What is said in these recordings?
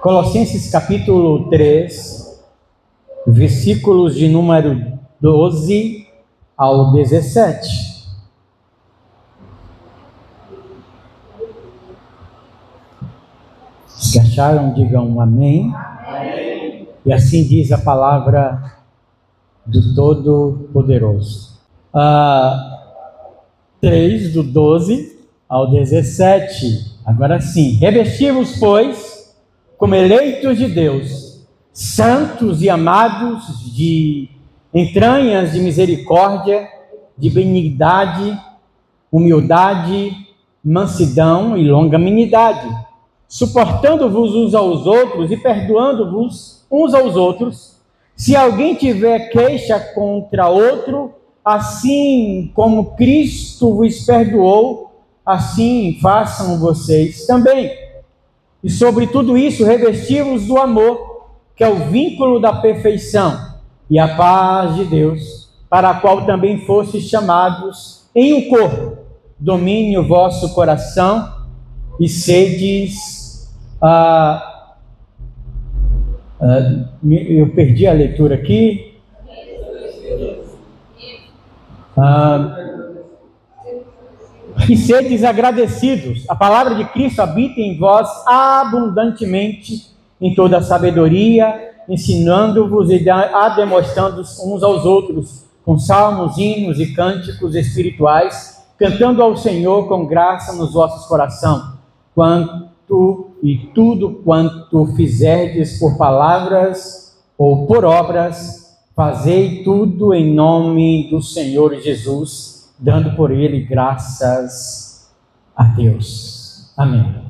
Colossenses capítulo 3, versículos de número 12 ao 17. Se acharam, digam amém. Amém. E assim diz a palavra do Todo-Poderoso. 3, do 12 ao 17. Agora sim. Revesti-vos, pois, como eleitos de Deus, santos e amados, de entranhas de misericórdia, de benignidade, humildade, mansidão e longanimidade, suportando-vos uns aos outros e perdoando-vos uns aos outros. Se alguém tiver queixa contra outro, assim como Cristo vos perdoou, assim façam vocês também. E sobre tudo isso, revesti-vos do amor, que é o vínculo da perfeição, e a paz de Deus, para a qual também fostes chamados em um corpo. Domine o vosso coração e sedes... eu perdi a leitura aqui. E sedes agradecidos. A palavra de Cristo habita em vós abundantemente em toda a sabedoria, ensinando-vos e demonstrando uns aos outros com salmos, hinos e cânticos espirituais, cantando ao Senhor com graça nos vossos corações, tudo quanto fizerdes por palavras ou por obras, fazei tudo em nome do Senhor Jesus, dando por ele graças a Deus. Amém.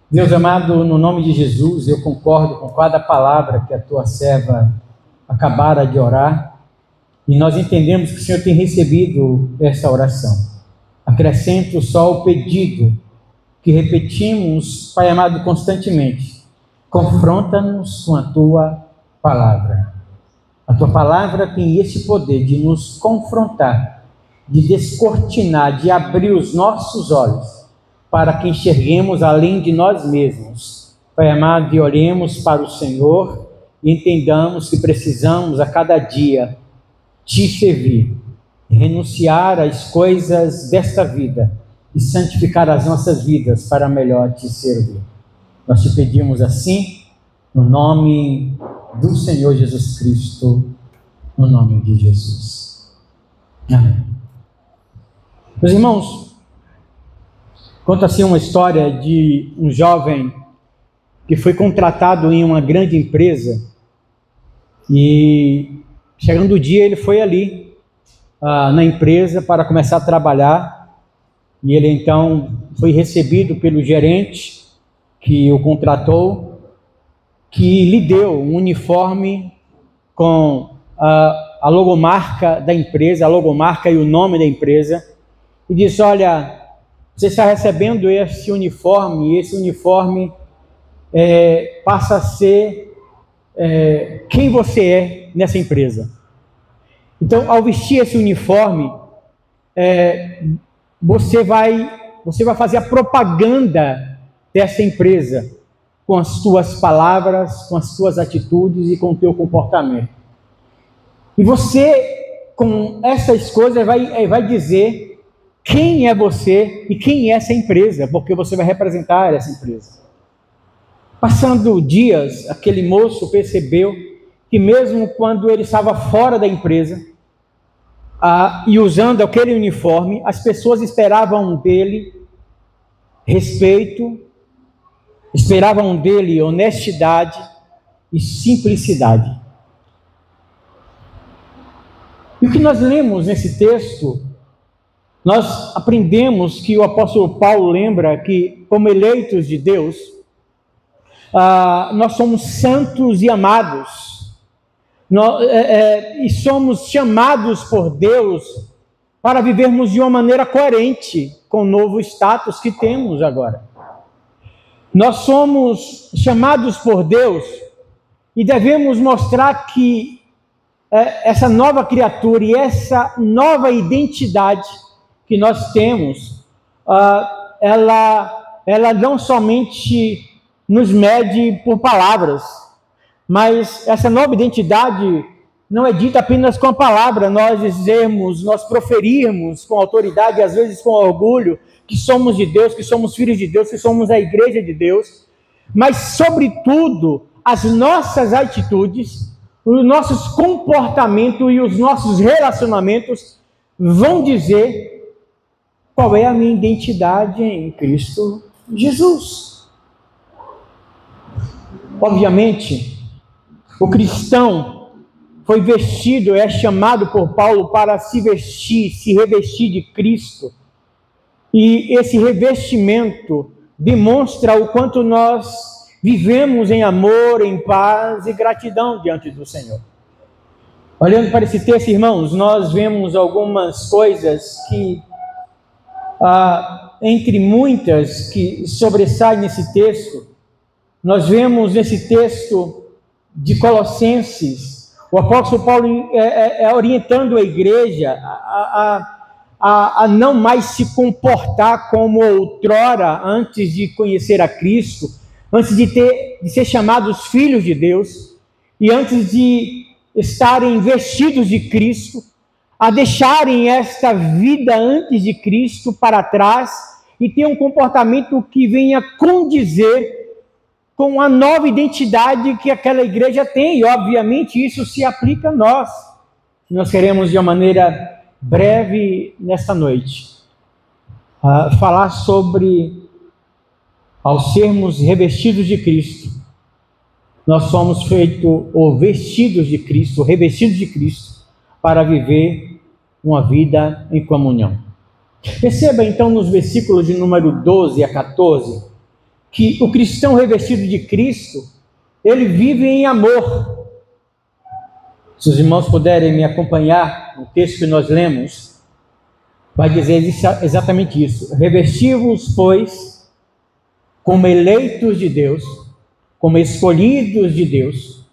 Deus amado, no nome de Jesus, eu concordo com cada palavra que a tua serva acabara de orar, e nós entendemos que o Senhor tem recebido essa oração. Acrescento só o pedido que repetimos, Pai amado, constantemente: confronta-nos com a tua palavra. A tua palavra tem esse poder de nos confrontar, de descortinar, de abrir os nossos olhos, para que enxerguemos além de nós mesmos. Pai amado, e oremos para o Senhor e entendamos que precisamos a cada dia te servir, renunciar às coisas desta vida e santificar as nossas vidas para melhor te servir. Nós te pedimos assim, no nome do Senhor Jesus Cristo, no nome de Jesus. Amém. Meus irmãos, conta-se uma história de um jovem que foi contratado em uma grande empresa e, chegando o dia, ele foi ali na empresa para começar a trabalhar, e ele então foi recebido pelo gerente que o contratou, que lhe deu um uniforme com a logomarca da empresa, a logomarca e o nome da empresa, e disse: olha, você está recebendo esse uniforme, e esse uniforme passa a ser quem você é nessa empresa. Então, ao vestir esse uniforme, você vai fazer a propaganda dessa empresa com as suas palavras, com as suas atitudes e com o teu comportamento. E você, com essas coisas, vai dizer quem é você e quem é essa empresa, porque você vai representar essa empresa. Passando dias, aquele moço percebeu que mesmo quando ele estava fora da empresa e usando aquele uniforme, as pessoas esperavam dele respeito, esperavam dele honestidade e simplicidade. E o que nós lemos nesse texto, nós aprendemos que o apóstolo Paulo lembra que, como eleitos de Deus, nós somos santos e amados, e somos chamados por Deus para vivermos de uma maneira coerente com o novo status que temos agora. Nós somos chamados por Deus e devemos mostrar que essa nova criatura e essa nova identidade que nós temos, ela não somente nos mede por palavras, mas essa nova identidade não é dita apenas com a palavra, nós dizermos, nós proferirmos com autoridade, às vezes com orgulho, que somos de Deus, que somos filhos de Deus, que somos a igreja de Deus, mas, sobretudo, as nossas atitudes, os nossos comportamentos e os nossos relacionamentos vão dizer qual é a minha identidade em Cristo Jesus. Obviamente, o cristão foi vestido, é chamado por Paulo para se vestir, se revestir de Cristo. E esse revestimento demonstra o quanto nós vivemos em amor, em paz e gratidão diante do Senhor. Olhando para esse texto, irmãos, nós vemos algumas coisas que, entre muitas que sobressaem nesse texto, nós vemos nesse texto de Colossenses, o apóstolo Paulo orientando a igreja a não mais se comportar como outrora, antes de conhecer a Cristo, antes de ser chamados filhos de Deus, e antes de estarem vestidos de Cristo, a deixarem esta vida antes de Cristo para trás, e ter um comportamento que venha condizer com a nova identidade que aquela igreja tem, e obviamente isso se aplica a nós. Nós queremos, de uma maneira breve, nesta noite, falar sobre, ao sermos revestidos de Cristo, nós somos feitos, ou vestidos de Cristo, revestidos de Cristo, para viver uma vida em comunhão. Perceba então nos versículos de número 12 a 14, que o cristão revestido de Cristo, ele vive em amor. Se os irmãos puderem me acompanhar no texto que nós lemos, vai dizer exatamente isso. Revesti-vos, pois, como eleitos de Deus, como escolhidos de Deus,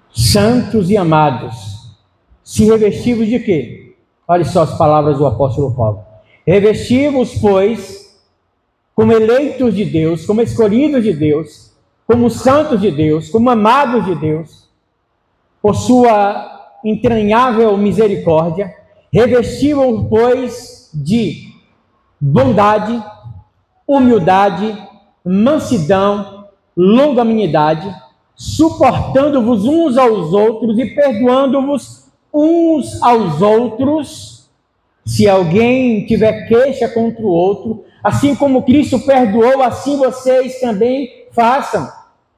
santos e amados. Se revesti-vos de quê? Olha só as palavras do apóstolo Paulo. Revesti-vos, pois, como eleitos de Deus, como escolhidos de Deus, como santos de Deus, como amados de Deus, por sua entranhável misericórdia, revesti-vos, pois, de bondade, humildade, mansidão, longanimidade, suportando-vos uns aos outros e perdoando-vos uns aos outros, se alguém tiver queixa contra o outro, assim como Cristo perdoou, assim vocês também façam.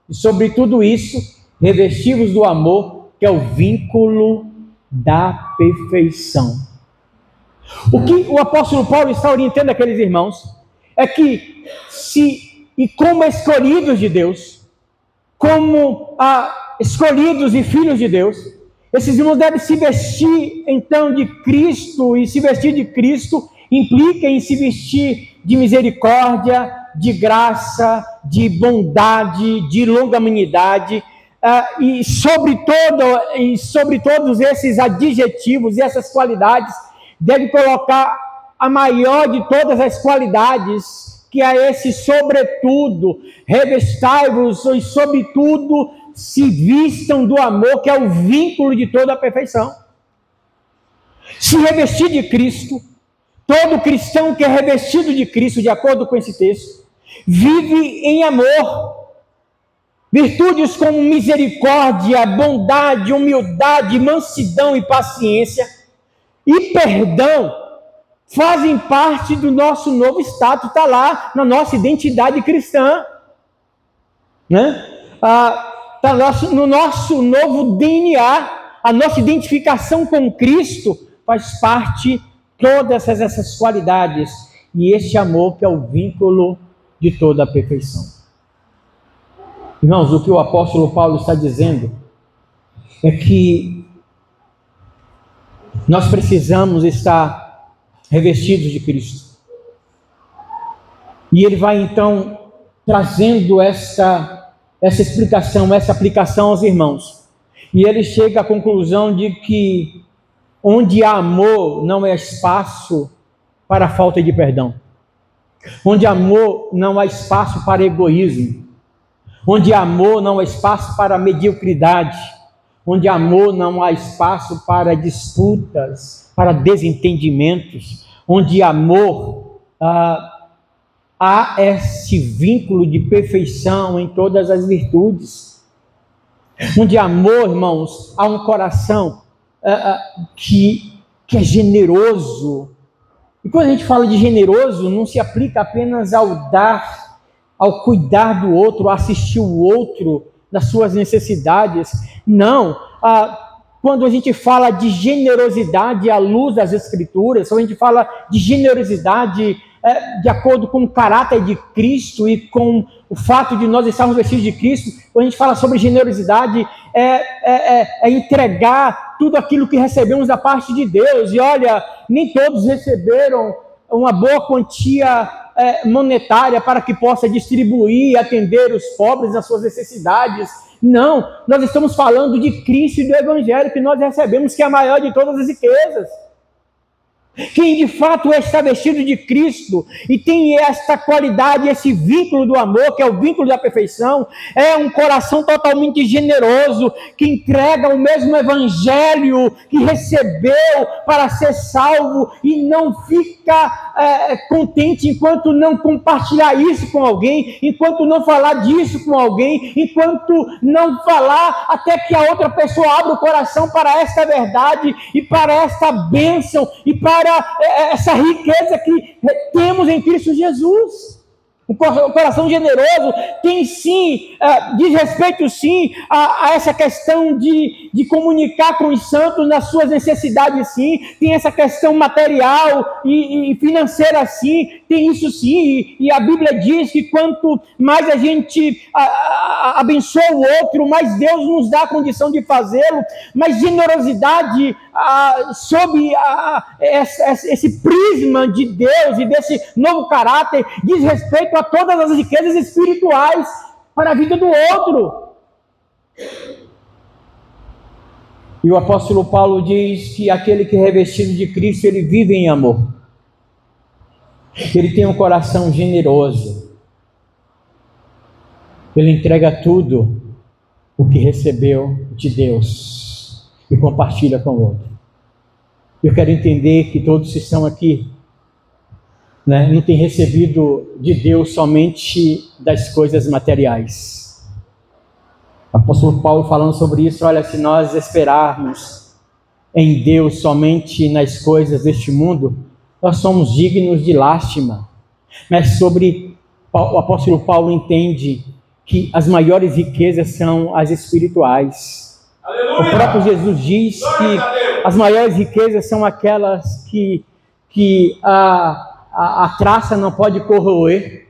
E sobre tudo isso, revesti-vos do amor, que é o vínculo da perfeição. O que o apóstolo Paulo está orientando aqueles irmãos é que, como escolhidos de Deus, como escolhidos e filhos de Deus, esses irmãos devem se vestir então de Cristo, e se vestir de Cristo implica em se vestir de misericórdia, de graça, de bondade, de longanimidade, e sobre todos esses adjetivos e essas qualidades, deve colocar a maior de todas as qualidades, que é esse sobretudo, revestai-vos e sobretudo se vistam do amor, que é o vínculo de toda a perfeição. Se revestir de Cristo, todo cristão que é revestido de Cristo, de acordo com esse texto, vive em amor. Virtudes como misericórdia, bondade, humildade, mansidão e paciência e perdão fazem parte do nosso novo status, está lá na nossa identidade cristã, né? Está no nosso novo DNA, a nossa identificação com Cristo faz parte todas essas qualidades, e este amor que é o vínculo de toda a perfeição. Irmãos, o que o apóstolo Paulo está dizendo é que nós precisamos estar revestidos de Cristo. E ele vai então trazendo essa explicação, essa aplicação aos irmãos. E ele chega à conclusão de que onde há amor não há espaço para falta de perdão. Onde há amor não há espaço para egoísmo. onde há amor não há espaço para mediocridade, onde há amor não há espaço para disputas, para desentendimentos, onde há amor há esse vínculo de perfeição em todas as virtudes. Onde há amor, irmãos, há um coração que é generoso. E quando a gente fala de generoso, não se aplica apenas ao dar, ao cuidar do outro, a assistir o outro nas suas necessidades. Não. Quando a gente fala de generosidade à luz das Escrituras, quando a gente fala de generosidade de acordo com o caráter de Cristo e com o fato de nós estarmos vestidos de Cristo, quando a gente fala sobre generosidade, é entregar tudo aquilo que recebemos da parte de Deus. E olha, nem todos receberam uma boa quantia monetária para que possa distribuir e atender os pobres nas suas necessidades. Não, nós estamos falando de Cristo e do Evangelho que nós recebemos, que é a maior de todas as riquezas. Quem de fato está vestido de Cristo e tem esta qualidade, esse vínculo do amor, que é o vínculo da perfeição, é um coração totalmente generoso, que entrega o mesmo evangelho que recebeu para ser salvo e não fica contente enquanto não compartilhar isso com alguém, enquanto não falar disso com alguém, enquanto não falar até que a outra pessoa abra o coração para esta verdade e para esta bênção e para essa riqueza que temos em Cristo Jesus. O coração generoso tem sim, diz respeito sim a essa questão de comunicar com os santos nas suas necessidades sim, tem essa questão material e financeira sim, tem isso sim, e a Bíblia diz que quanto mais a gente abençoa o outro, mais Deus nos dá a condição de fazê-lo, mas generosidade sob esse prisma de Deus e desse novo caráter diz respeito a todas as riquezas espirituais para a vida do outro. E o apóstolo Paulo diz que aquele que é revestido de Cristo, ele vive em amor. Ele tem um coração generoso. Ele entrega tudo o que recebeu de Deus e compartilha com o outro. Eu quero entender que todos que estão aqui não têm recebido de Deus somente das coisas materiais. O apóstolo Paulo falando sobre isso, olha, se nós esperarmos em Deus somente nas coisas deste mundo, nós somos dignos de lástima. Mas o apóstolo Paulo entende que as maiores riquezas são as espirituais. Aleluia! O próprio Jesus diz que as maiores riquezas são aquelas que a traça não pode corroer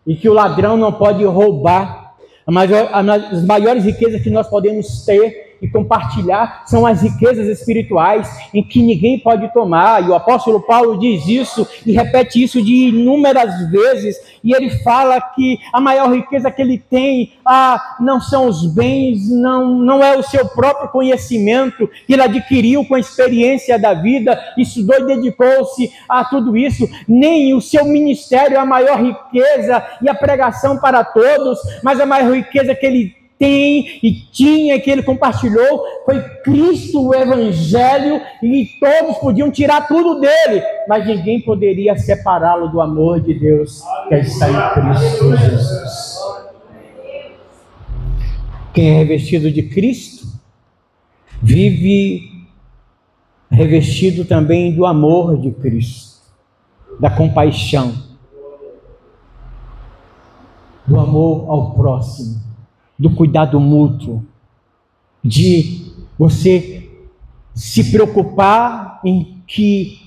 e que o ladrão não pode roubar. As maiores riquezas que nós podemos ter e compartilhar são as riquezas espirituais em que ninguém pode tomar. E o apóstolo Paulo diz isso e repete isso de inúmeras vezes, e ele fala que a maior riqueza que ele tem não são os bens, não é o seu próprio conhecimento que ele adquiriu com a experiência da vida, estudou e dedicou-se a tudo isso, nem o seu ministério é a maior riqueza e a pregação para todos, mas a maior riqueza que ele tem e tinha, que ele compartilhou, foi Cristo, o Evangelho, e todos podiam tirar tudo dele, mas ninguém poderia separá-lo do amor de Deus que está em Cristo Jesus. Quem é revestido de Cristo vive revestido também do amor de Cristo, da compaixão, do amor ao próximo, do cuidado mútuo, de você se preocupar em que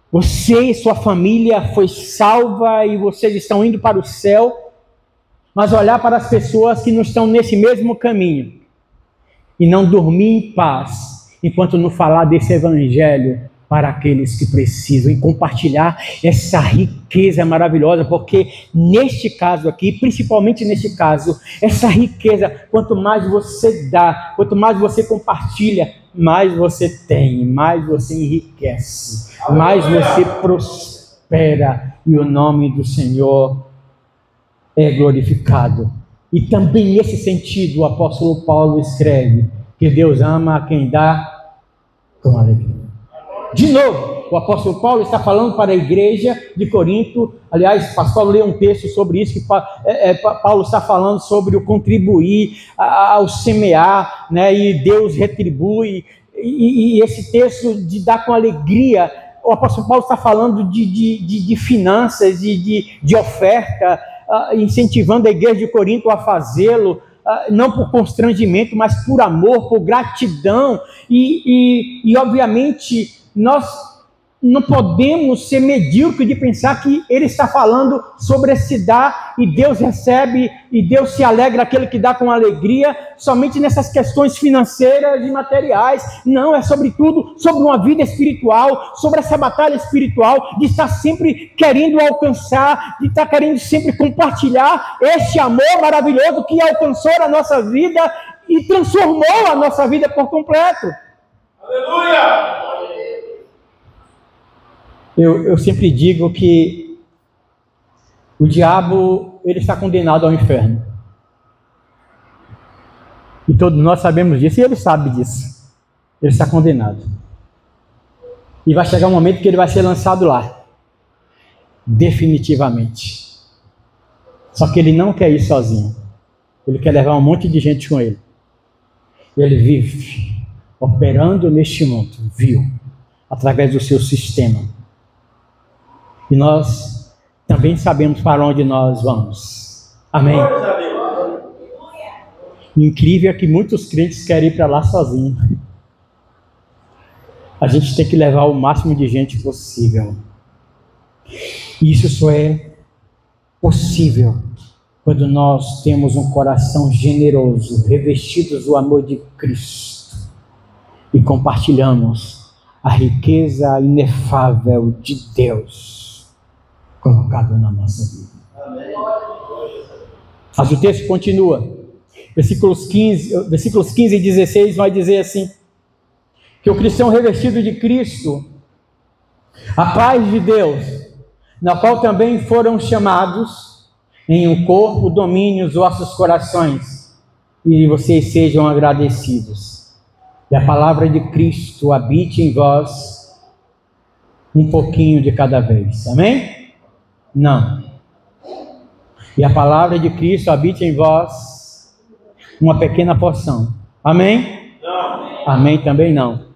você e sua família foi salva e vocês estão indo para o céu, mas olhar para as pessoas que não estão nesse mesmo caminho e não dormir em paz enquanto não falar desse evangelho para aqueles que precisam, e compartilhar essa riqueza maravilhosa, porque neste caso aqui, principalmente neste caso, essa riqueza, quanto mais você dá, quanto mais você compartilha, mais você tem, mais você enriquece, mais você prospera, e o nome do Senhor é glorificado. E também nesse sentido o apóstolo Paulo escreve que Deus ama a quem dá com alegria. De novo, o apóstolo Paulo está falando para a igreja de Corinto. Aliás, pastor leu um texto sobre isso, que Paulo está falando sobre o contribuir, ao semear, né, e Deus retribui. E esse texto de dar com alegria, o apóstolo Paulo está falando de finanças, de oferta, incentivando a igreja de Corinto a fazê-lo, não por constrangimento, mas por amor, por gratidão. E obviamente, nós não podemos ser medíocres de pensar que ele está falando sobre esse dar, e Deus recebe, e Deus se alegra aquele que dá com alegria, somente nessas questões financeiras e materiais. Não, é sobretudo sobre uma vida espiritual, sobre essa batalha espiritual, de estar sempre querendo alcançar, de estar querendo sempre compartilhar este amor maravilhoso que alcançou a nossa vida e transformou a nossa vida por completo. Aleluia! Eu sempre digo que o diabo, ele está condenado ao inferno. E todos nós sabemos disso, e ele sabe disso. Ele está condenado. E vai chegar um momento que ele vai ser lançado lá. Definitivamente. Só que ele não quer ir sozinho. Ele quer levar um monte de gente com ele. Ele vive operando neste mundo, viu? Através do seu sistema. E nós também sabemos para onde nós vamos. Amém? O incrível é que muitos crentes querem ir para lá sozinhos. A gente tem que levar o máximo de gente possível. E isso só é possível quando nós temos um coração generoso, revestidos do amor de Cristo, e compartilhamos a riqueza inefável de Deus colocado na nossa vida. Amém. Mas o texto continua. Versículos 15 e 16 vai dizer assim: que o cristão revestido de Cristo, a paz de Deus, na qual também foram chamados em um corpo, domine os vossos corações, e vocês sejam agradecidos. E a palavra de Cristo habite em vós um pouquinho de cada vez. Amém? Não. E a palavra de Cristo habite em vós uma pequena porção. Amém? Não. Amém também não.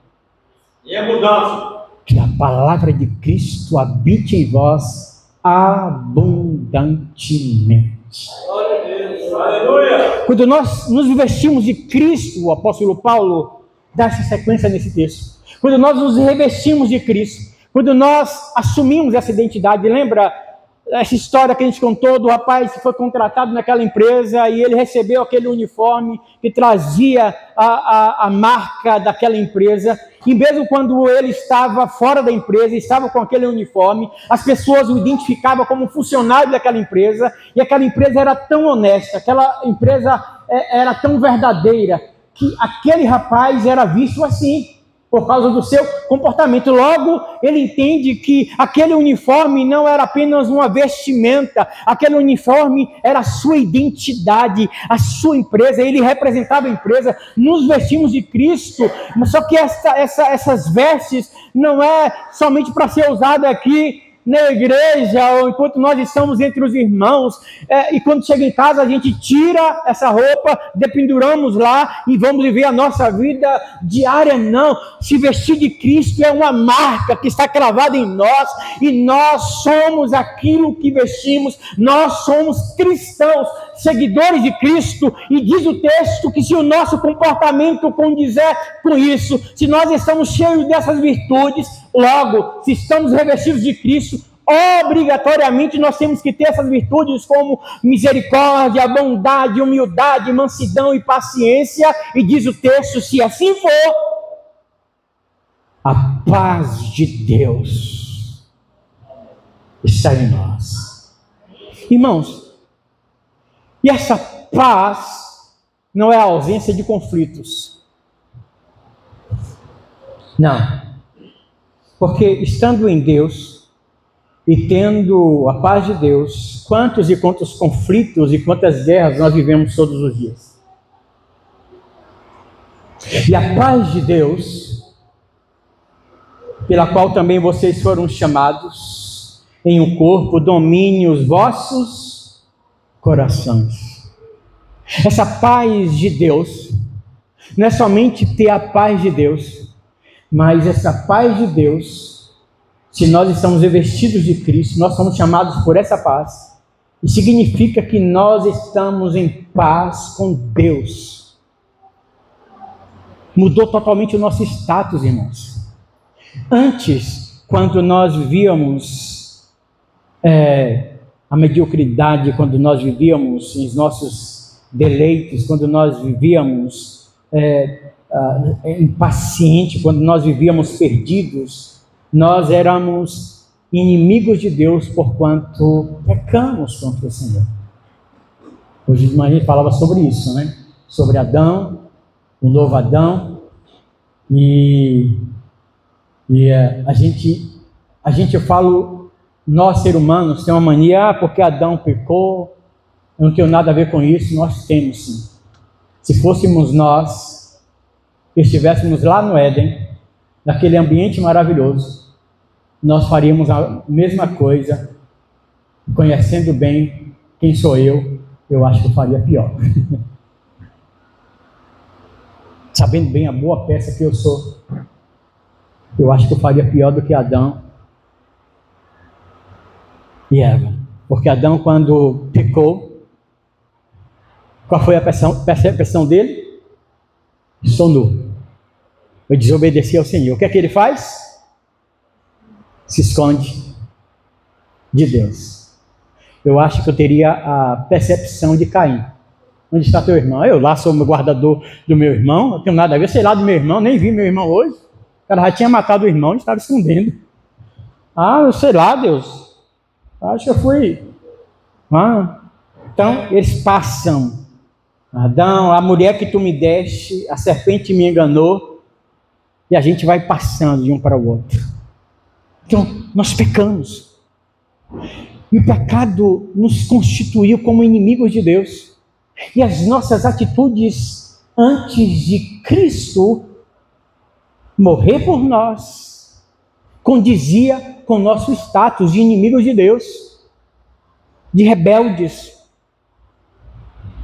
E a mudança? Que a palavra de Cristo habite em vós abundantemente. Glória a Deus. Aleluia. Quando nós nos vestimos de Cristo, o apóstolo Paulo dá essa sequência nesse texto. Quando nós nos revestimos de Cristo, quando nós assumimos essa identidade, lembra essa história que a gente contou do rapaz que foi contratado naquela empresa e ele recebeu aquele uniforme que trazia a marca daquela empresa, e mesmo quando ele estava fora da empresa, estava com aquele uniforme, as pessoas o identificavam como funcionário daquela empresa, e aquela empresa era tão honesta, aquela empresa era tão verdadeira, que aquele rapaz era visto assim, por causa do seu comportamento. Logo, ele entende que aquele uniforme não era apenas uma vestimenta, aquele uniforme era a sua identidade, a sua empresa, ele representava a empresa. Nos vestimos de Cristo, mas só que essas vestes não é somente para ser usada aqui na igreja, ou enquanto nós estamos entre os irmãos, e quando chega em casa a gente tira essa roupa, dependuramos lá e vamos viver a nossa vida diária. Não, se vestir de Cristo é uma marca que está cravada em nós, e nós somos aquilo que vestimos. Nós somos cristãos, seguidores de Cristo, e diz o texto que se o nosso comportamento condizer com isso, se nós estamos cheios dessas virtudes, logo, se estamos revestidos de Cristo, obrigatoriamente nós temos que ter essas virtudes como misericórdia, bondade, humildade, mansidão e paciência. E diz o texto, se assim for, a paz de Deus está em nós. Irmãos, e essa paz não é a ausência de conflitos. Não. Porque estando em Deus, e tendo a paz de Deus, quantos e quantos conflitos e quantas guerras nós vivemos todos os dias. E a paz de Deus, pela qual também vocês foram chamados em um corpo, domine os vossos corações. Essa paz de Deus não é somente ter a paz de Deus, mas essa paz de Deus, se nós estamos revestidos de Cristo, nós somos chamados por essa paz, e significa que nós estamos em paz com Deus. Mudou totalmente o nosso status, irmãos. Antes, quando nós vivíamos a mediocridade, quando nós vivíamos os nossos deleites, quando nós vivíamos impacientes, quando nós vivíamos perdidos, nós éramos inimigos de Deus porquanto pecamos contra o Senhor. Hoje de manhã a gente falava sobre isso, né? Sobre Adão, o novo Adão, e a gente, eu falo, nós seres humanos temos uma mania, porque Adão pecou, eu não tenho nada a ver com isso. Nós temos sim. Se fôssemos nós, estivéssemos lá no Éden, naquele ambiente maravilhoso, nós faríamos a mesma coisa, conhecendo bem quem sou eu acho que eu faria pior. Sabendo bem a boa peça que eu sou, eu acho que eu faria pior do que Adão e Eva. Porque Adão, quando pecou, qual foi a percepção dele? Sou nu. Eu desobedeci ao Senhor. O que é que ele faz? Se esconde de Deus. Eu acho que eu teria a percepção de Caim. Onde está teu irmão? Eu lá sou o guardador do meu irmão, não tenho nada a ver, sei lá do meu irmão, nem vi meu irmão hoje. O cara já tinha matado o irmão e estava escondendo. Eu sei lá, Deus. Acho que eu fui. Então, eles passam. Adão, a mulher que tu me deste, a serpente me enganou, e a gente vai passando de um para o outro. Então, nós pecamos. E o pecado nos constituiu como inimigos de Deus. E as nossas atitudes antes de Cristo morrer por nós condizia com o nosso status de inimigos de Deus, de rebeldes.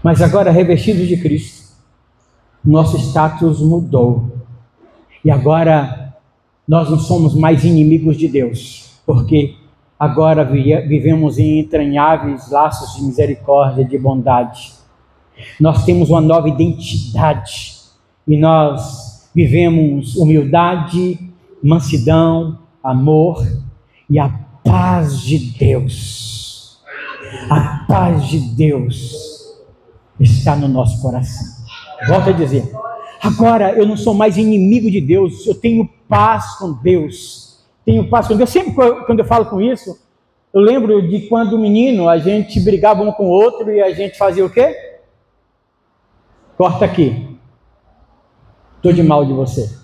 Mas agora, revestidos de Cristo, nosso status mudou. E agora nós não somos mais inimigos de Deus, porque agora vivemos em entranháveis laços de misericórdia, de bondade. Nós temos uma nova identidade e nós vivemos humildade, mansidão, amor e a paz de Deus. A paz de Deus está no nosso coração. Volto a dizer, agora eu não sou mais inimigo de Deus, eu tenho paz com Deus. Tenho paz com Deus. Sempre quando eu falo com isso, eu lembro de quando menino a gente brigava um com o outro e a gente fazia o quê? Corta aqui. Estou de mal de você.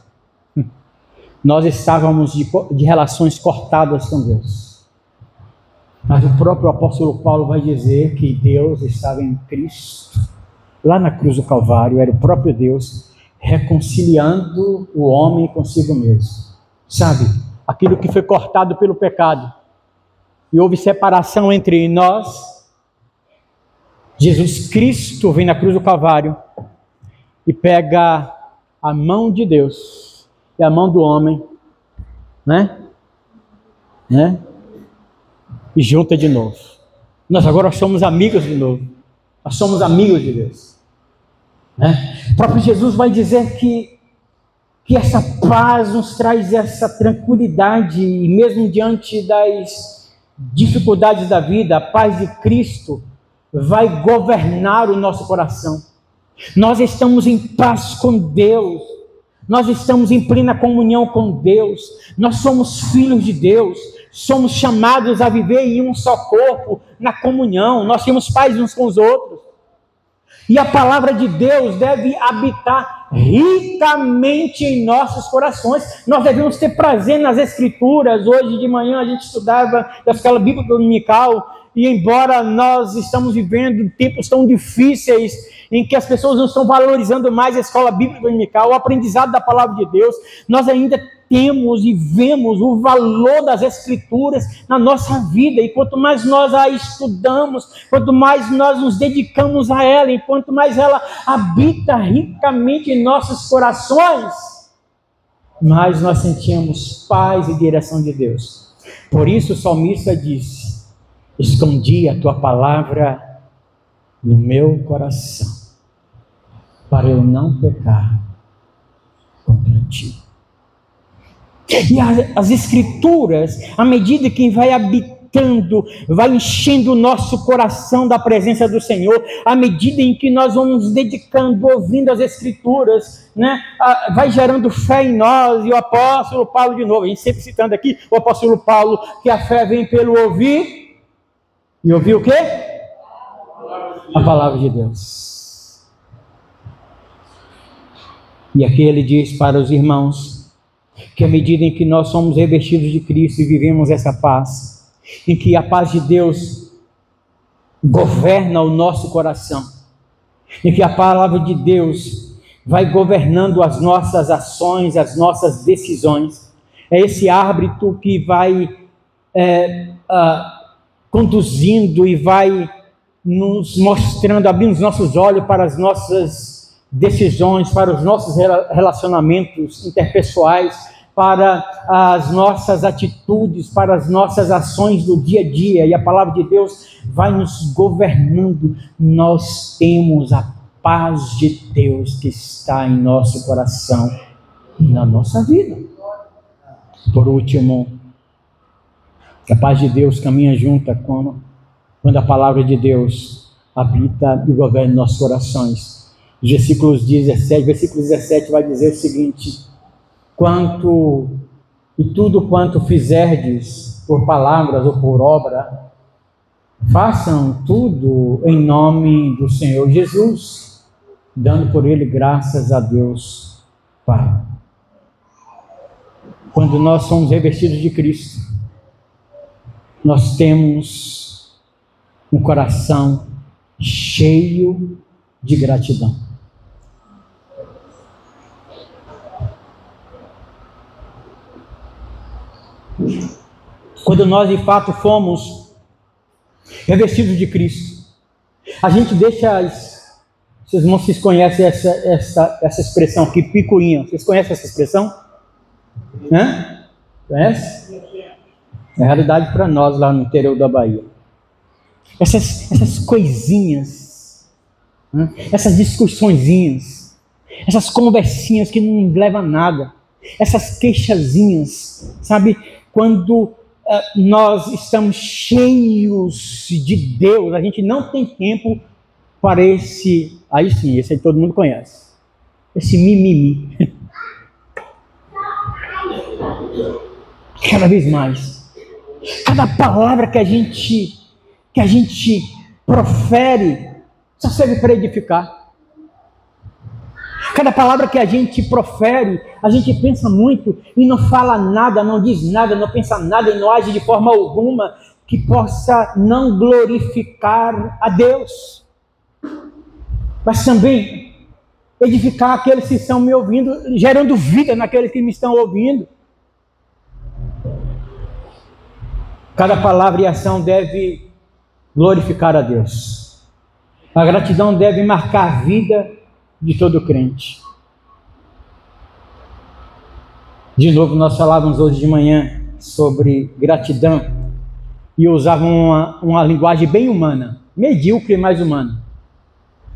Nós estávamos de relações cortadas com Deus. Mas o próprio apóstolo Paulo vai dizer que Deus estava em Cristo, lá na cruz do Calvário, era o próprio Deus reconciliando o homem consigo mesmo. Sabe, aquilo que foi cortado pelo pecado, e houve separação entre nós, Jesus Cristo vem na cruz do Calvário e pega a mão de Deus e a mão do homem, né? E junta de novo. Nós agora somos amigos de novo. Nós somos amigos de Deus. O próprio Jesus vai dizer que essa paz nos traz essa tranquilidade, e mesmo diante das dificuldades da vida, a paz de Cristo vai governar o nosso coração. Nós estamos em paz com Deus, nós estamos em plena comunhão com Deus, nós somos filhos de Deus, somos chamados a viver em um só corpo, na comunhão, nós temos paz uns com os outros. E a palavra de Deus deve habitar ricamente em nossos corações. Nós devemos ter prazer nas Escrituras. Hoje de manhã a gente estudava da escola bíblica dominical, e embora nós estamos vivendo tempos tão difíceis, em que as pessoas não estão valorizando mais a escola bíblica dominical, o aprendizado da palavra de Deus, nós ainda temos e vemos o valor das Escrituras na nossa vida, e quanto mais nós a estudamos, quanto mais nós nos dedicamos a ela, e quanto mais ela habita ricamente em nossos corações, mais nós sentimos paz e direção de Deus. Por isso o salmista disse: escondi a tua palavra no meu coração, para eu não pecar contra ti. E as Escrituras, à medida que vai habitando, vai enchendo o nosso coração da presença do Senhor, à medida em que nós vamos nos dedicando, ouvindo as Escrituras, né, vai gerando fé em nós. E o apóstolo Paulo, de novo, a gente sempre citando aqui o apóstolo Paulo, que a fé vem pelo ouvir, e ouvir o quê? A palavra de Deus. E aqui ele diz para os irmãos, que à medida em que nós somos revestidos de Cristo e vivemos essa paz, em que a paz de Deus governa o nosso coração, em que a palavra de Deus vai governando as nossas ações, as nossas decisões, é esse árbitro que vai conduzindo e vai nos mostrando, abrindo os nossos olhos para as nossas decisões, para os nossos relacionamentos interpessoais, para as nossas atitudes, para as nossas ações do dia a dia, e a palavra de Deus vai nos governando. Nós temos a paz de Deus que está em nosso coração e na nossa vida. Por último, a paz de Deus caminha junto quando a palavra de Deus habita e governa nossos corações. Versículo 17 vai dizer o seguinte: tudo quanto fizerdes por palavras ou por obra, façam tudo em nome do Senhor Jesus, dando por ele graças a Deus Pai. Quando nós somos revestidos de Cristo, nós temos um coração cheio de gratidão. Quando nós de fato fomos revestidos de Cristo, a gente deixa vocês irmãos, vocês conhecem essa expressão aqui, picuinha? Vocês conhecem essa expressão? Né? Conhece? É realidade para nós lá no interior da Bahia. Essas coisinhas, né? Essas discussõezinhas, essas conversinhas que não levam a nada, essas queixazinhas, sabe? Quando nós estamos cheios de Deus, a gente não tem tempo para esse aí todo mundo conhece, esse mimimi. Cada vez mais, cada palavra que a gente profere só serve para edificar. Cada palavra que a gente profere, a gente pensa muito e não fala nada, não diz nada, não pensa nada e não age de forma alguma que possa não glorificar a Deus. Mas também edificar aqueles que estão me ouvindo, gerando vida naqueles que me estão ouvindo. Cada palavra e ação deve glorificar a Deus. A gratidão deve marcar a vida de todo crente. De novo, nós falávamos hoje de manhã sobre gratidão e usavam uma linguagem bem humana, medíocre, mas humana,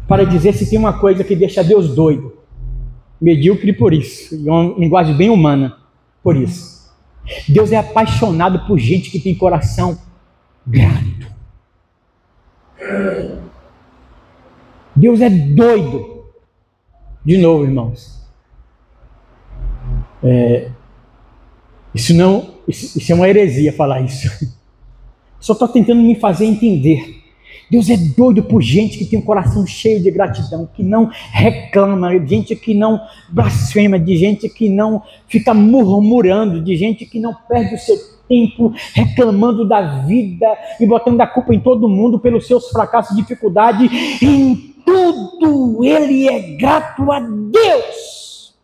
para dizer se tem uma coisa que deixa Deus doido. Medíocre por isso, e uma linguagem bem humana por isso. Deus é apaixonado por gente que tem coração grato. Deus é doido. De novo, irmãos, isso é uma heresia falar isso. Só estou tentando me fazer entender Deus é doido por gente que tem um coração cheio de gratidão, que não reclama, de gente que não blasfema, de gente que não fica murmurando, de gente que não perde o seu tempo reclamando da vida e botando a culpa em todo mundo pelos seus fracassos e dificuldades. Em tudo ele é grato a Deus.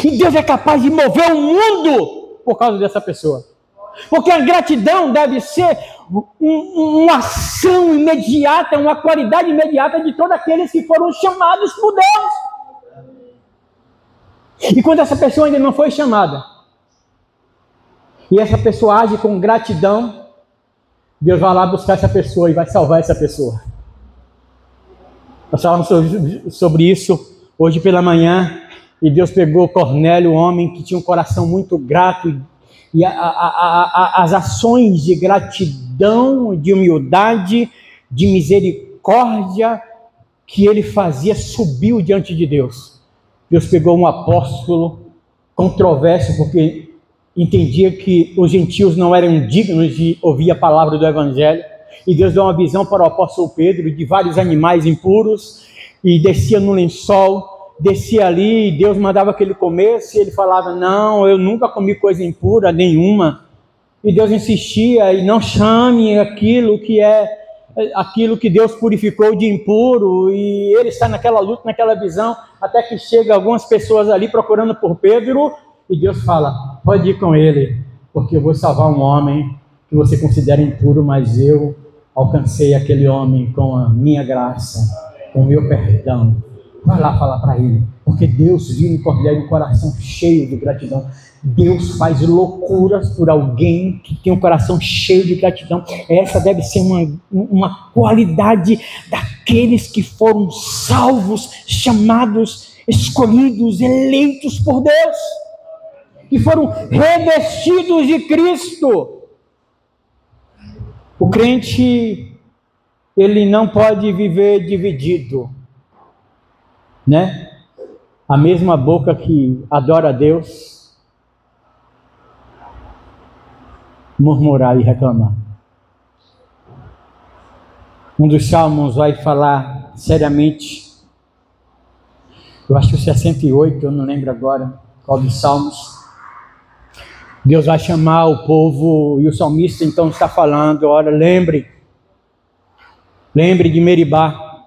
E Deus é capaz de mover o mundo por causa dessa pessoa. Porque a gratidão deve ser uma ação imediata, uma qualidade imediata de todos aqueles que foram chamados por Deus. E quando essa pessoa ainda não foi chamada, e essa pessoa age com gratidão, Deus vai lá buscar essa pessoa e vai salvar essa pessoa. Nós falamos sobre isso hoje pela manhã, e Deus pegou Cornélio, um homem que tinha um coração muito grato, e as ações de gratidão, de humildade, de misericórdia que ele fazia subiu diante de Deus. Deus pegou um apóstolo controverso, porque entendia que os gentios não eram dignos de ouvir a palavra do evangelho, e Deus deu uma visão para o apóstolo Pedro de vários animais impuros, e descia no lençol, descia ali, e Deus mandava que ele comesse, e ele falava, não, eu nunca comi coisa impura nenhuma. E Deus insistia, e não chame aquilo que Deus purificou de impuro, e ele está naquela luta, naquela visão, até que chega algumas pessoas ali procurando por Pedro, e Deus fala, pode ir com ele, porque eu vou salvar um homem que você considera impuro, mas eu alcancei aquele homem com a minha graça, com o meu perdão. Vai lá falar para ele, porque Deus viu em Cornélio um coração cheio de gratidão. Deus faz loucuras por alguém que tem um coração cheio de gratidão. Essa deve ser uma qualidade daqueles que foram salvos, chamados, escolhidos, eleitos por Deus, que foram revestidos de Cristo. O crente, ele não pode viver dividido, né? A mesma boca que adora a Deus, murmurar e reclamar. Um dos salmos vai falar seriamente, eu acho que o 68, eu não lembro agora qual dos salmos. Deus vai chamar o povo, e o salmista então está falando, olha, lembre de Meribá,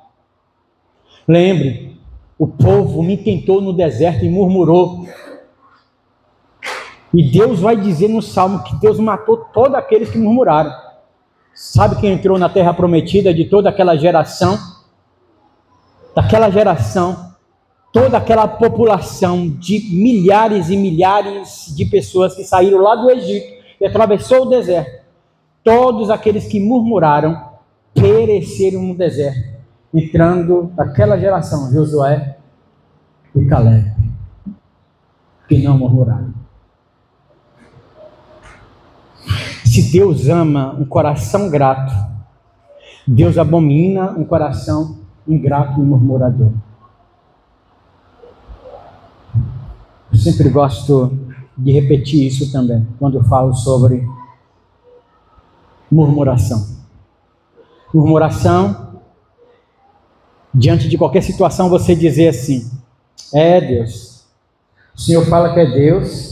lembre, o povo me tentou no deserto e murmurou. E Deus vai dizer no Salmo que Deus matou todos aqueles que murmuraram. Sabe quem entrou na terra prometida de toda aquela geração? Daquela geração, toda aquela população de milhares e milhares de pessoas que saíram lá do Egito e atravessou o deserto. Todos aqueles que murmuraram pereceram no deserto, entrando daquela geração, Josué e Caleb, que não murmuraram. Se Deus ama um coração grato, Deus abomina um coração ingrato e murmurador. Eu sempre gosto de repetir isso também, quando eu falo sobre murmuração. Murmuração, diante de qualquer situação, você dizer assim, Deus, o Senhor fala que é Deus,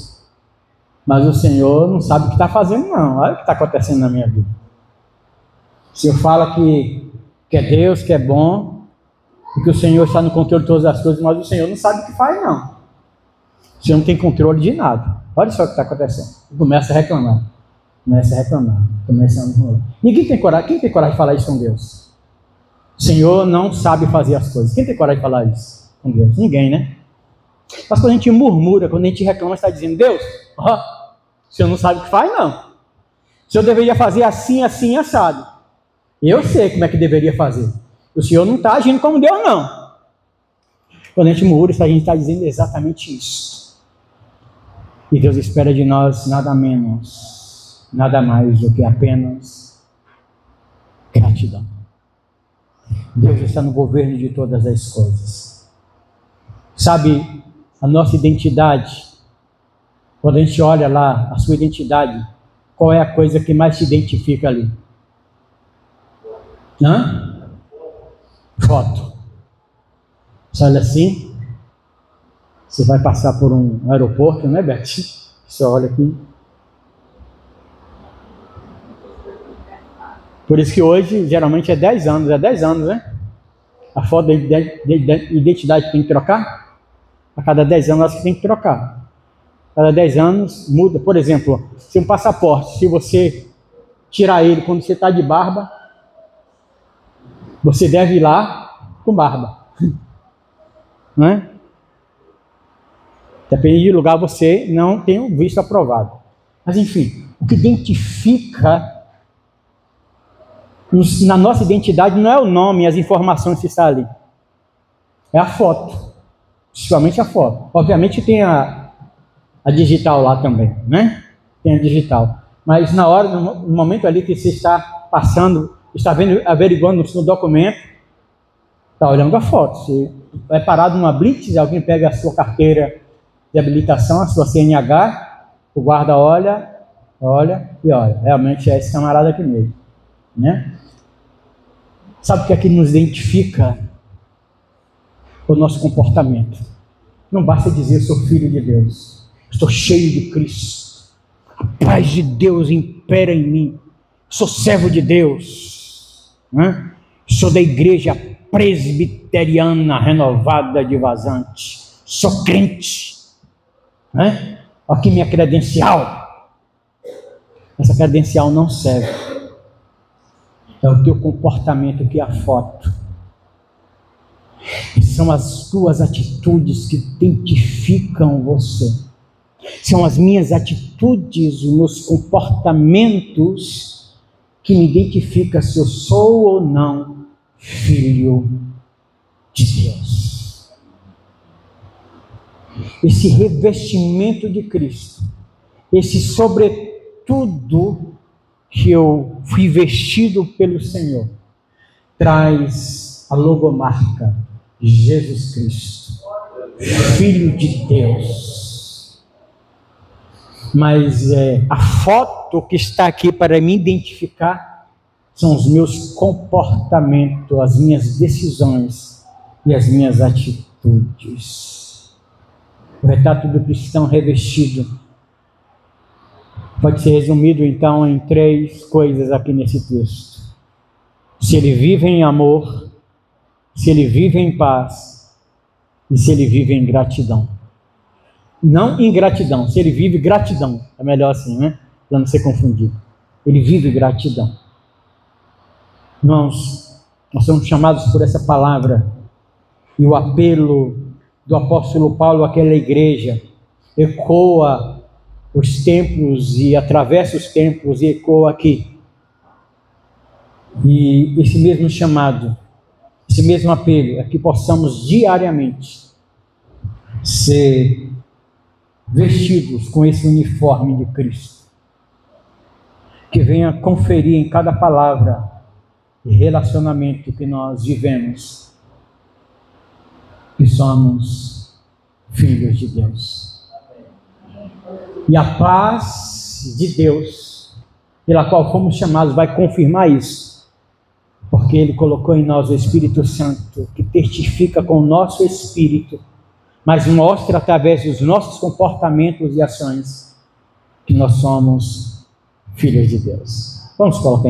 mas o Senhor não sabe o que está fazendo não, olha o que está acontecendo na minha vida. O Senhor fala que é Deus, que é bom, e que o Senhor está no controle de todas as coisas, mas o Senhor não sabe o que faz não. O Senhor não tem controle de nada. Olha só o que está acontecendo. E começa a reclamar. Começa a murmurar. Ninguém tem coragem. Quem tem coragem de falar isso com Deus? O Senhor não sabe fazer as coisas. Quem tem coragem de falar isso com Deus? Ninguém, né? Mas quando a gente murmura, quando a gente reclama, está dizendo, Deus, o Senhor não sabe o que faz, não. O Senhor deveria fazer assim, assim, assado. Eu sei como é que deveria fazer. O Senhor não está agindo como Deus, não. Quando a gente murmura, a gente está dizendo exatamente isso. E Deus espera de nós nada menos, nada mais do que apenas gratidão. Deus está no governo de todas as coisas. Sabe, a nossa identidade, quando a gente olha lá a sua identidade qual é a coisa que mais te identifica ali? Hã? Foto. Você olha assim, você vai passar por um aeroporto, né, Beth? Você olha aqui. Por isso que hoje, geralmente, é 10 anos, né? A foto da identidade tem que trocar. A cada 10 anos, acho que tem que trocar. A cada 10 anos, muda. Por exemplo, se um passaporte, se você tirar ele quando você está de barba, você deve ir lá com barba. Não é? Depende do lugar, você não tem o visto aprovado. Mas, enfim, o que identifica na nossa identidade não é o nome e as informações que está ali. É a foto. Principalmente a foto. Obviamente tem a digital lá também, né? Tem a digital. Mas na hora, no momento ali que você está passando, está vendo, averiguando no documento, está olhando a foto. Você é parado numa blitz, alguém pega a sua carteira de habilitação, a sua CNH, o guarda olha e olha. Realmente é esse camarada aqui mesmo, né? Sabe o que é que nos identifica? O nosso comportamento. Não basta dizer eu sou filho de Deus, estou cheio de Cristo, a paz de Deus impera em mim, sou servo de Deus, né? Sou da igreja presbiteriana renovada de Vazante, sou crente, né? Aqui minha credencial. Essa credencial não serve. É o teu comportamento que é a foto. E são as tuas atitudes que identificam você. São as minhas atitudes, os meus comportamentos que me identificam se eu sou ou não filho de Deus. Esse revestimento de Cristo, esse sobretudo que eu fui vestido pelo Senhor, traz a logomarca Jesus Cristo, Filho de Deus. Mas a foto que está aqui para me identificar são os meus comportamentos, as minhas decisões e as minhas atitudes. O retrato do cristão revestido pode ser resumido, então, em 3 coisas aqui nesse texto. Se ele vive em amor, se ele vive em paz e se ele vive em gratidão. Não ingratidão, se ele vive gratidão. É melhor assim, né? Para não ser confundido. Ele vive gratidão. Nós somos chamados por essa palavra. E o apelo do apóstolo Paulo àquela igreja ecoa os tempos e atravessa os tempos e ecoa aqui. E esse mesmo chamado, esse mesmo apelo é que possamos diariamente ser vestidos com esse uniforme de Cristo, que venha conferir em cada palavra e relacionamento que nós vivemos que somos filhos de Deus. E a paz de Deus, pela qual fomos chamados, vai confirmar isso. Porque Ele colocou em nós o Espírito Santo, que testifica com o nosso espírito, mas mostra através dos nossos comportamentos e ações que nós somos filhos de Deus. Vamos colocar em